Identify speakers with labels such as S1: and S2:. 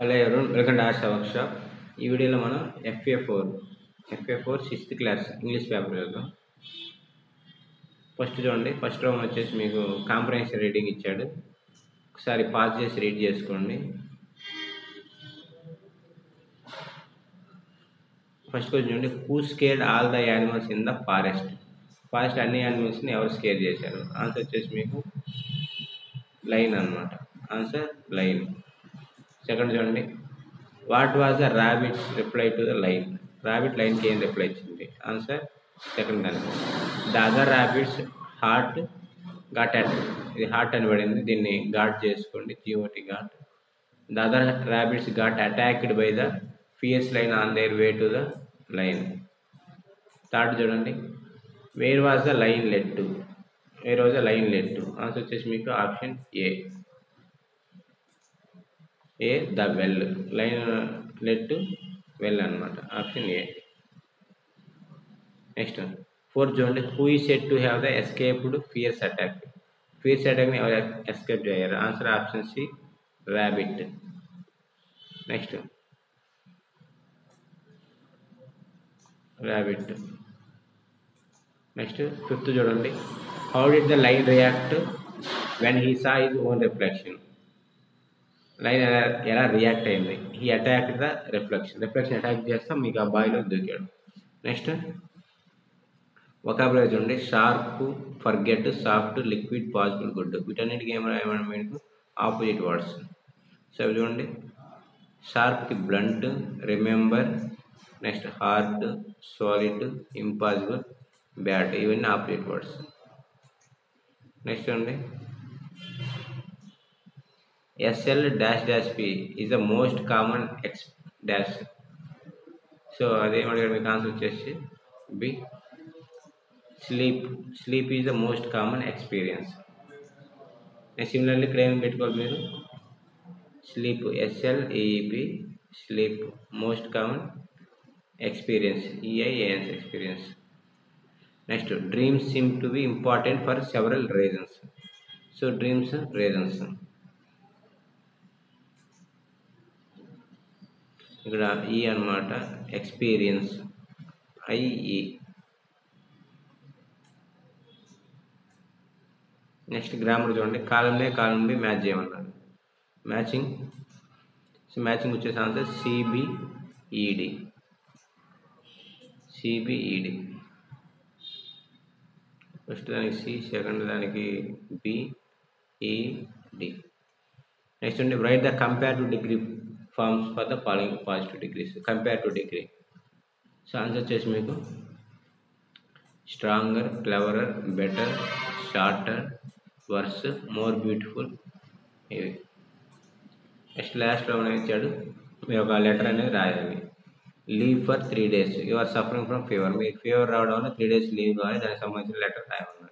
S1: Hello everyone, welcome to arts workshop. ఈ వీడియోలో మనం FA4 6th class English paper చదువుతాం. ఫస్ట్ చూడండి, ఫస్ట్ రౌండ్ వచ్చేసి మీకు కాంప్రహెన్షన్ రీడింగ్ ఇచ్చాడు. ఒకసారి పాజ్ చేసి రీడ్ చేసుకోండి. ఫస్ట్ క్వశ్చన్ చూడండి, who scared all the animals in the forest? Forest అన్ని యానిమల్స్ని ఎవరు స్కేర్ చేశారు? ఆన్సర్ వచ్చేసి మీకు లైన్ అన్నమాట. Answer lion. సెకండ్ చూడండి, what was the rabbit's reply to the lion? Rabbit లైన్కి ఏం రిప్లై ఇచ్చింది? ఆన్సర్ సెకండ్ దానికి. The other rabbits heart got at. ఇది హార్ట్ అని పడింది, దీన్ని గాట్ చేసుకోండి, GOT got. The other rabbits got attacked by the fierce lion on their way to the lion. Third చూడండి, where was the lion led to? Where was the lion led to? Answer వచ్చేసి మీకు option A the well. Lion led to well అనమాట. Option A. Next fourth చూడండి, who is said to have the escaped fierce attack? Fierce అటాక్ని ఎవరు escape చేయారు? Answer option C rabbit. Next rabbit. Next fifth చూడండి, how did the lion react when he saw his own reflection? Lion ఎలా react అయింది? He attack the reflection attack చేస్తా మీకు ఆ బాయిలో దూకాడు. నెక్స్ట్ వొకాబులరీ చూడండి, sharp, forget, soft, liquid, possible, good. వీటన్నిటికీ ఏమైనా మీకు ఆపోజిట్ వర్డ్స్. సో అవి చూడండి, షార్ప్కి blunt, remember, next hard, solid, impossible, bad. ఇవన్నీ ఆపోజిట్ వర్డ్స్. నెక్స్ట్ చూడండి, SL-P is the most common X dash. So అదేమడిగారు మీకు? ఆన్సర్ వచ్చేసి B sleep is the most common experience. Similarly ఇక్కడ ఏమి పెట్టుకోవాలి మీరు? Sleep, SLEEP, sleep, most common experience, EIANS experience. Next dreams seem to be important for several reasons. So dreams reasons. ఇక్కడ ఈ అన్నమాట, ఎక్స్పీరియన్స్, IE. నెక్స్ట్ గ్రామర్ చూడండి, కాలం A కాలం బి మ్యాచ్ చేయమన్నాడు. మ్యాచింగ్. సో మ్యాచింగ్ వచ్చేసి ఆన్సర్ CBED. ఫస్ట్ దానికి C, second దానికి BED. నెక్స్ట్ అండి, write the comparative degree forms for the following positive degrees. Comparative degree. So answer వచ్చేసి మీకు stronger, cleverer, better, shorter, worse, more beautiful. ఇవి. Next లాస్ట్లో ఇచ్చాడు, మీరు ఒక లెటర్ అనేది రాయాలి. Leave for 3 days. You are suffering from fever. మీకు ఫీవర్ రావడం వల్ల 3 days లీవ్ కావాలి, దానికి సంబంధించిన లెటర్ రాయాలన్నమాట.